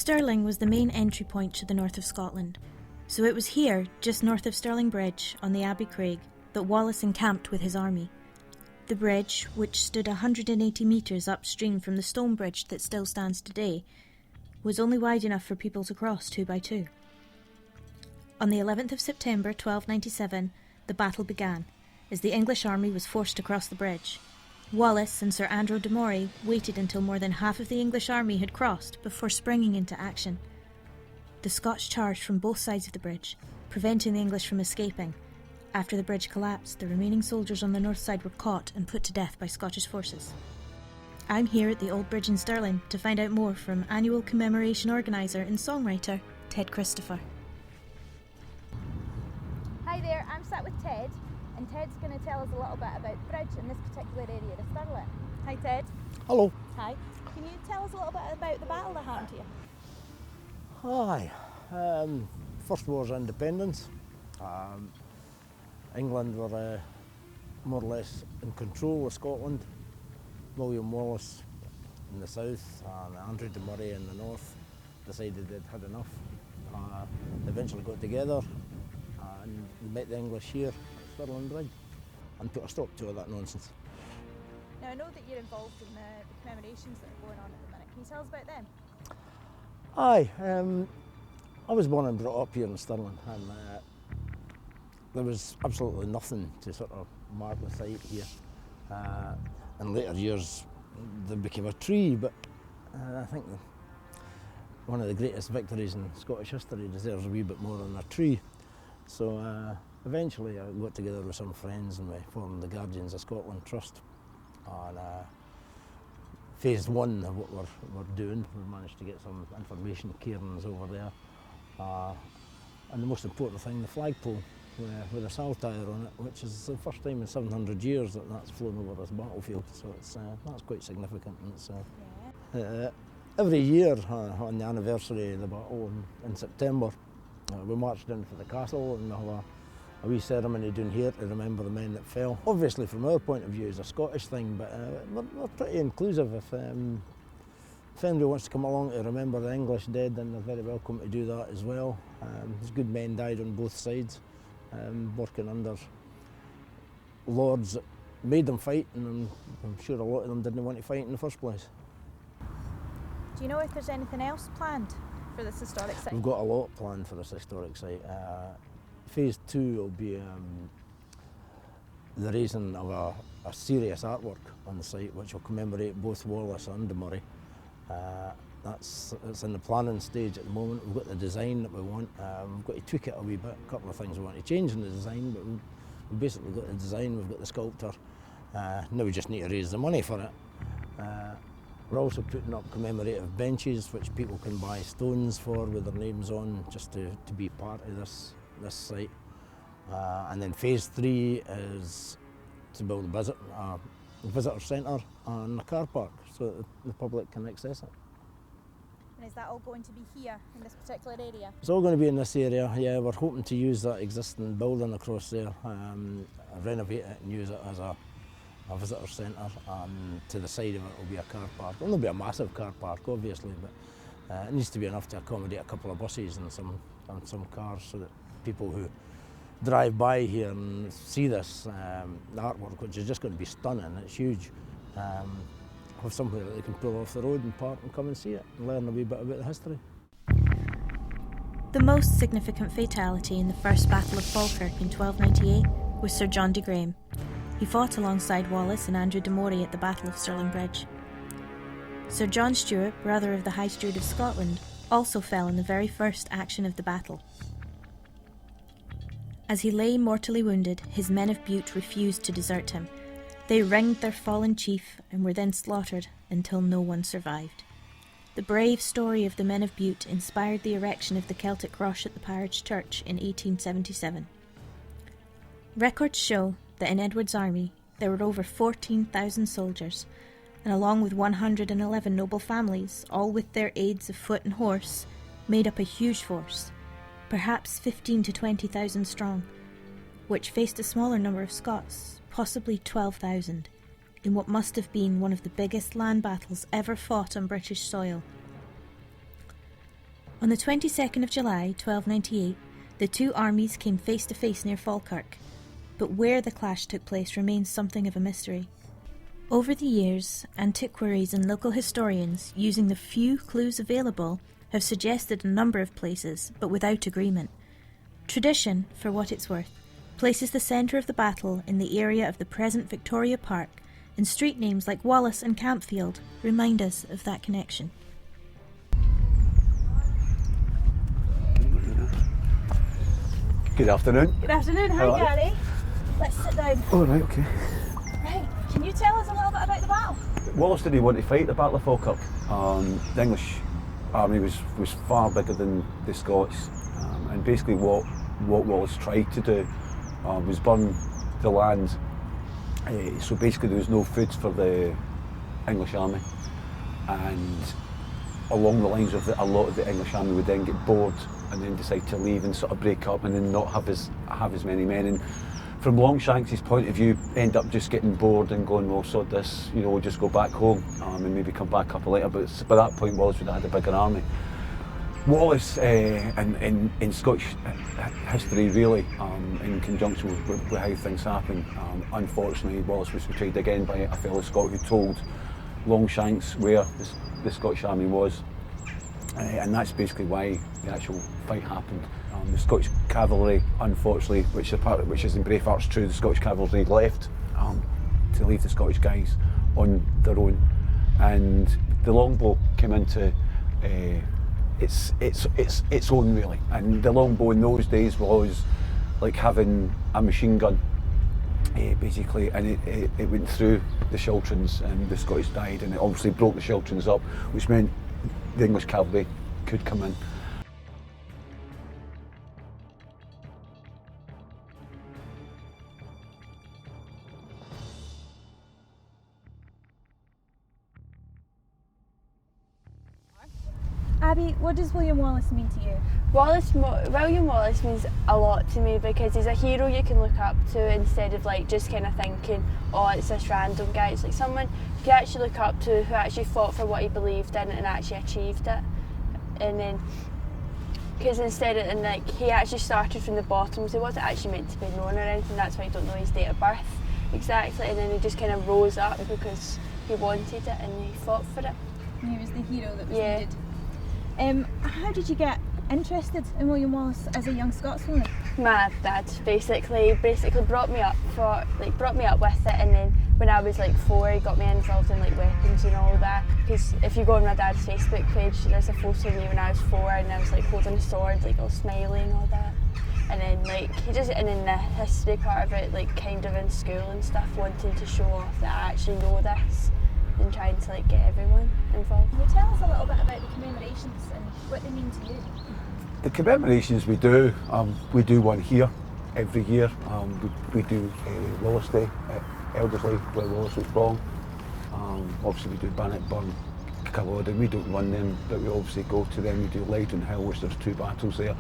Stirling was the main entry point to the north of Scotland, so it was here, just north of Stirling Bridge, on the Abbey Craig, that Wallace encamped with his army. The bridge, which stood 180 metres upstream from the stone bridge that still stands today, was only wide enough for people to cross 2 by 2. On the 11th of September 1297, the battle began, as the English army was forced to cross the bridge. Wallace and Sir Andrew de Moray waited until more than half of the English army had crossed before springing into action. The Scots charged from both sides of the bridge, preventing the English from escaping. After the bridge collapsed, the remaining soldiers on the north side were caught and put to death by Scottish forces. I'm here at the Old Bridge in Stirling to find out more from annual commemoration organiser and songwriter Ted Christopher. Hi there, I'm sat with Ted, and Ted's going to tell us a little bit about the bridge in this particular area of Stirling. Hi Ted. Hello. Hi. Can you tell us a little bit about the battle that happened here? Hi. First War's independence. England were more or less in control of Scotland. William Wallace in the south and Andrew de Moray in the north decided they'd had enough. They eventually got together and they met the English here at Stirling Bridge and put a stop to all that nonsense. Now I know that you're involved in the commemorations that are going on at the minute. Can you tell us about them? Aye, I was born and brought up here in Stirling, and there was absolutely nothing to sort of mark the site here. In later years there became a tree, but I think one of the greatest victories in Scottish history deserves a wee bit more than a tree. So eventually I got together with some friends and we formed the Guardians of Scotland Trust. And phase one of what we're doing, we managed to get some information cairns over there. And the most important thing, the flagpole with a saltire on it, which is the first time in 700 years that that's flown over this battlefield. So that's quite significant. And every year on the anniversary of the battle in September, we marched in for the castle and we have a wee ceremony down here to remember the men that fell. Obviously from our point of view it's a Scottish thing, but we're pretty inclusive. If anybody wants to come along to remember the English dead, then they're very welcome to do that as well. There's good men died on both sides, working under lords that made them fight, and I'm sure a lot of them didn't want to fight in the first place. Do you know if there's anything else planned for this historic site? We've got a lot planned for this historic site. Phase 2 will be the raising of a serious artwork on the site which will commemorate both Wallace and de Moray. It's in the planning stage at the moment. We've got the design that we want. We've got to tweak it a wee bit. A couple of things we want to change in the design, but we've basically got the design, we've got the sculptor. Now we just need to raise the money for it. We're also putting up commemorative benches which people can buy stones for with their names on, just to be part of this site. And then phase 3 is to build a visitor centre and a car park so that the public can access it. And is that all going to be here in this particular area? It's all going to be in this area, yeah. We're hoping to use that existing building across there, renovate it and use it as a visitor centre, and to the side of it will be a car park. It won't be a massive car park obviously, but it needs to be enough to accommodate a couple of buses and some cars, so that people who drive by here and see this artwork, which is just going to be stunning, it's huge, have somewhere that they can pull off the road and park and come and see it and learn a wee bit about the history. The most significant fatality in the First Battle of Falkirk in 1298 was Sir John de Graham. He fought alongside Wallace and Andrew de Moray at the Battle of Stirling Bridge. Sir John Stewart, brother of the High Steward of Scotland, also fell in the very first action of the battle. As he lay mortally wounded, his men of Butte refused to desert him. They ringed their fallen chief and were then slaughtered until no one survived. The brave story of the men of Butte inspired the erection of the Celtic cross at the parish church in 1877. Records show that in Edward's army there were over 14,000 soldiers, and along with 111 noble families, all with their aids of foot and horse, made up a huge force, perhaps 15,000 to 20,000 strong, which faced a smaller number of Scots, possibly 12,000, in what must have been one of the biggest land battles ever fought on British soil. On the 22nd of July, 1298, the two armies came face to face near Falkirk, but where the clash took place remains something of a mystery. Over the years, antiquaries and local historians, using the few clues available, have suggested a number of places, but without agreement. Tradition, for what it's worth, places the centre of the battle in the area of the present Victoria Park, and street names like Wallace and Campfield remind us of that connection. Good afternoon. Good afternoon, hi Gary. Let's sit down. Oh, right, okay. Right, can you tell us a little bit about the battle? Wallace didn't want to fight the Battle of Falkirk. The English army was far bigger than the Scots, and basically what Wallace tried to do was burn the land. So basically there was no food for the English army, and along the lines of a lot of the English army would then get bored and then decide to leave and sort of break up and then not have as many men. And from Longshanks' point of view, end up just getting bored and going, well, sod this, we'll just go back home and maybe come back up later. But by that point, Wallace would have had a bigger army. Wallace, in Scottish history, really, in conjunction with how things happen, unfortunately, Wallace was betrayed again by a fellow Scot who told Longshanks where the Scottish army was, and that's basically why the actual fight happened. The Scottish cavalry, unfortunately, which is in brave hearts true, the Scottish cavalry left to leave the Scottish guys on their own, and the longbow came into its own, really. And the longbow in those days was like having a machine gun, basically, and it went through the Chilterns, and the Scottish died, and it obviously broke the Chilterns up, which meant the English cavalry could come in. Abbey, what does William Wallace mean to you? William Wallace means a lot to me because he's a hero you can look up to instead of like just kind of thinking, oh, it's this random guy. It's like someone you can actually look up to who actually fought for what he believed in and actually achieved it. And then, because he actually started from the bottom, so he wasn't actually meant to be known or anything. That's why you don't know his date of birth exactly. And then he just kind of rose up because he wanted it and he fought for it. He was the hero that was needed. How did you get interested in William Wallace as a young Scotswoman? My dad basically brought me up with it, and then when I was like 4, he got me involved in like weapons and all that. Because if you go on my dad's Facebook page, there's a photo of me when I was 4, and I was like holding a sword, like all smiley and all that. And then and then the history part of it, like kind of in school and stuff, wanting to show off that I actually know this, and trying to like get everyone involved. Can you tell us a little bit about the commemorations and what they mean to you? The commemorations we do one here every year. We do Wallace Day at Elderslie, where Wallace was born. Obviously we do Bannockburn, Culloden. We don't run them, but we obviously go to them. We do Loudon Hill, which there's 2 battles there,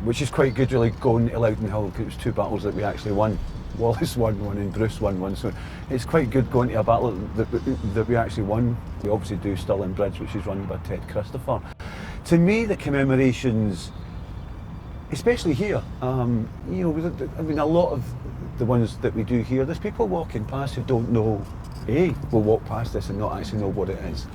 which is quite good really, going to Loudon Hill, because it was 2 battles that we actually won. Wallace won one and Bruce won one, so it's quite good going to a battle that we actually won. We obviously do Stirling Bridge, which is run by Ted Christopher. To me, the commemorations, especially here, I mean, a lot of the ones that we do here, there's people walking past who don't know, will walk past this and not actually know what it is.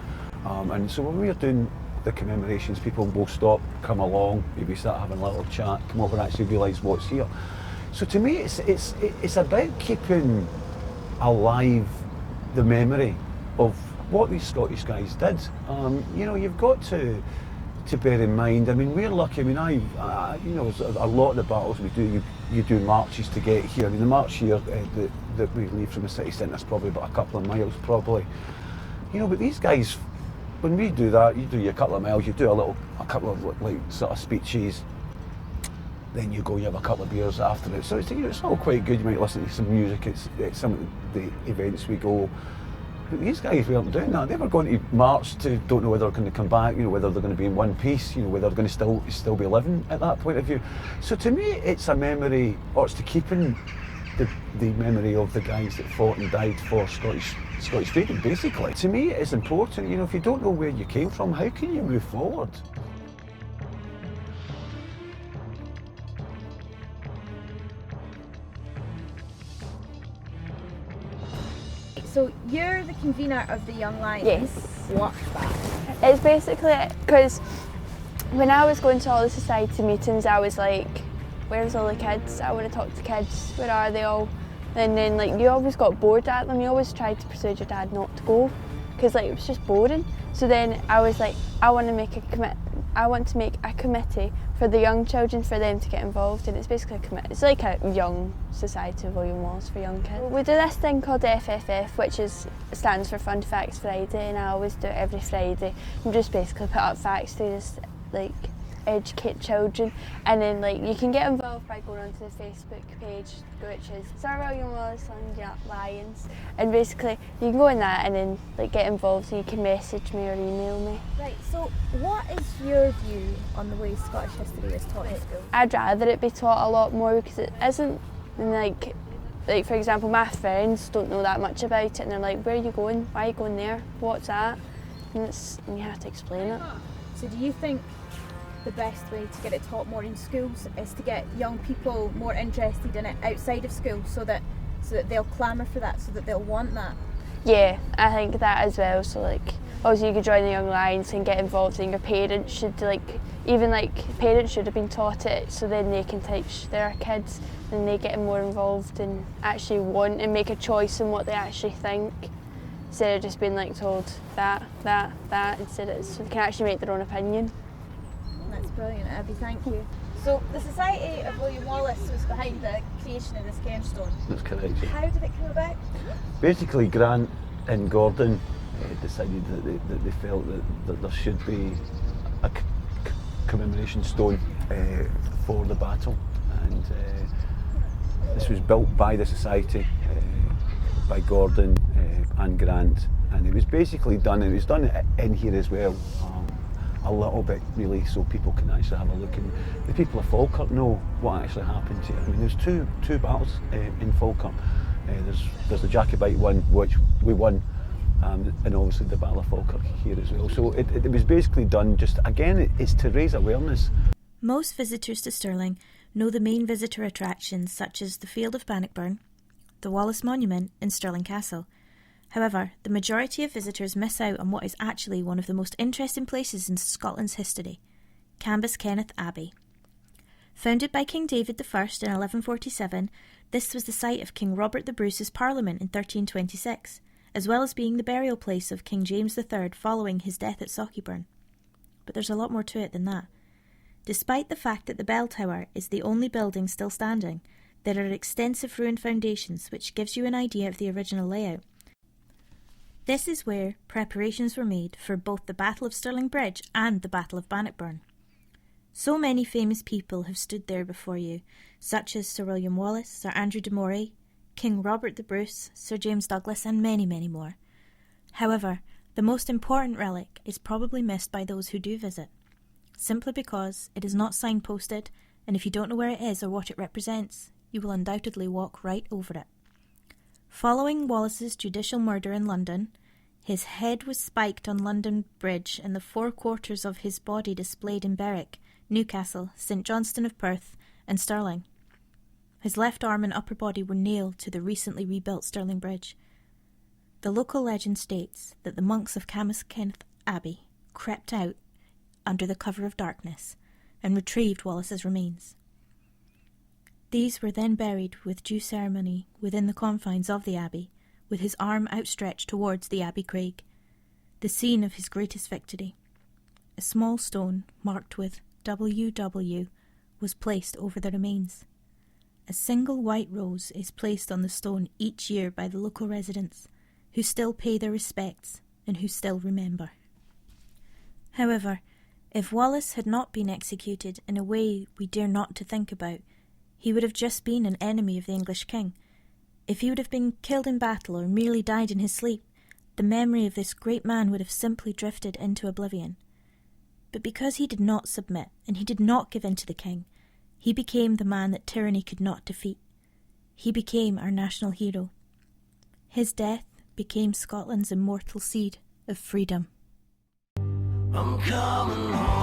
And so when we're doing the commemorations, people will stop, come along, maybe start having a little chat, come over and actually realise what's here. So to me, it's about keeping alive the memory of what these Scottish guys did. You've got to bear in mind. I mean, we're lucky. I mean, a lot of the battles we do, you do marches to get here. I mean, the march here that we leave from the city centre is probably about a couple of miles, probably. But these guys, when we do that, you do your couple of miles, you do a couple of like sort of speeches. Then you go, you have a couple of beers after it. So it's all quite good. You might listen to some music at some of the events we go. But these guys weren't doing that. They were going to march to, don't know whether they're going to come back, whether they're going to be in one piece, whether they're going to still be living at that point of view. So to me, it's a memory, or it's to keeping the memory of the guys that fought and died for Scottish freedom, basically. To me, it's important. If you don't know where you came from, how can you move forward? So you're the convener of the Young Lions. Yes. What's that? It's basically because when I was going to all the society meetings, I was like, where's all the kids? I want to talk to kids. Where are they all? And then like you always got bored at them. You always tried to persuade your dad not to go because like it was just boring. So then I was like, I want to make a committee for the young children for them to get involved in. It's basically a committee. It's like a young society of William Wallace for young kids. We do this thing called FFF, which stands for Fun Facts Friday, and I always do it every Friday. And just basically put up facts to just like educate children, and then like you can get involved by going onto the Facebook page, which is Sir William Wallace Lions, and basically you can go in that and then like get involved, and you can message me or email me. Right, so what is your view on the way Scottish history is taught in school? I'd rather it be taught a lot more because it isn't, and like for example my friends don't know that much about it, and they're like, where are you going? Why are you going there? What's that? And you have to explain it. So do you think the best way to get it taught more in schools is to get young people more interested in it outside of school, so that they'll clamour for that, so that they'll want that? Yeah, I think that as well. So like, obviously you could join the Young Lions and get involved, and your parents should parents should have been taught it, so then they can teach their kids, and they get more involved and actually want and make a choice in what they actually think, instead of just being like told that, instead so they can actually make their own opinion. That's brilliant, Abbey, thank you. So the Society of William Wallace was behind the creation of this cairnstone. That's correct. Yeah. How did it come about? Basically, Grant and Gordon decided that they felt that there should be a commemoration stone for the battle, and this was built by the Society, by Gordon and Grant, and it was basically done. It was done in here as well. A little bit really, so people can actually have a look, and the people of Falkirk know what actually happened here. I mean, there's two battles in Falkirk. There's the Jacobite one, which we won, and obviously the Battle of Falkirk here as well. So it was basically done just, again, it's to raise awareness. Most visitors to Stirling know the main visitor attractions such as the Field of Bannockburn, the Wallace Monument and Stirling Castle. However, the majority of visitors miss out on what is actually one of the most interesting places in Scotland's history, Cambuskenneth Abbey. Founded by King David I in 1147, this was the site of King Robert the Bruce's Parliament in 1326, as well as being the burial place of King James III following his death at Sauchieburn. But there's a lot more to it than that. Despite the fact that the bell tower is the only building still standing, there are extensive ruined foundations which gives you an idea of the original layout. This is where preparations were made for both the Battle of Stirling Bridge and the Battle of Bannockburn. So many famous people have stood there before you, such as Sir William Wallace, Sir Andrew de Moray, King Robert the Bruce, Sir James Douglas, and many, many more. However, the most important relic is probably missed by those who do visit, simply because it is not signposted, and if you don't know where it is or what it represents, you will undoubtedly walk right over it. Following Wallace's judicial murder in London, his head was spiked on London Bridge and the 4 quarters of his body displayed in Berwick, Newcastle, St Johnstone of Perth and Stirling. His left arm and upper body were nailed to the recently rebuilt Stirling Bridge. The local legend states that the monks of Cambuskenneth Abbey crept out under the cover of darkness and retrieved Wallace's remains. These were then buried with due ceremony within the confines of the abbey, with his arm outstretched towards the Abbey Craig, the scene of his greatest victory. A small stone marked with WW was placed over the remains. A single white rose is placed on the stone each year by the local residents, who still pay their respects and who still remember. However, if Wallace had not been executed in a way we dare not to think about, he would have just been an enemy of the English king. If he would have been killed in battle or merely died in his sleep, the memory of this great man would have simply drifted into oblivion. But because he did not submit and he did not give in to the king, he became the man that tyranny could not defeat. He became our national hero. His death became Scotland's immortal seed of freedom. I'm coming home.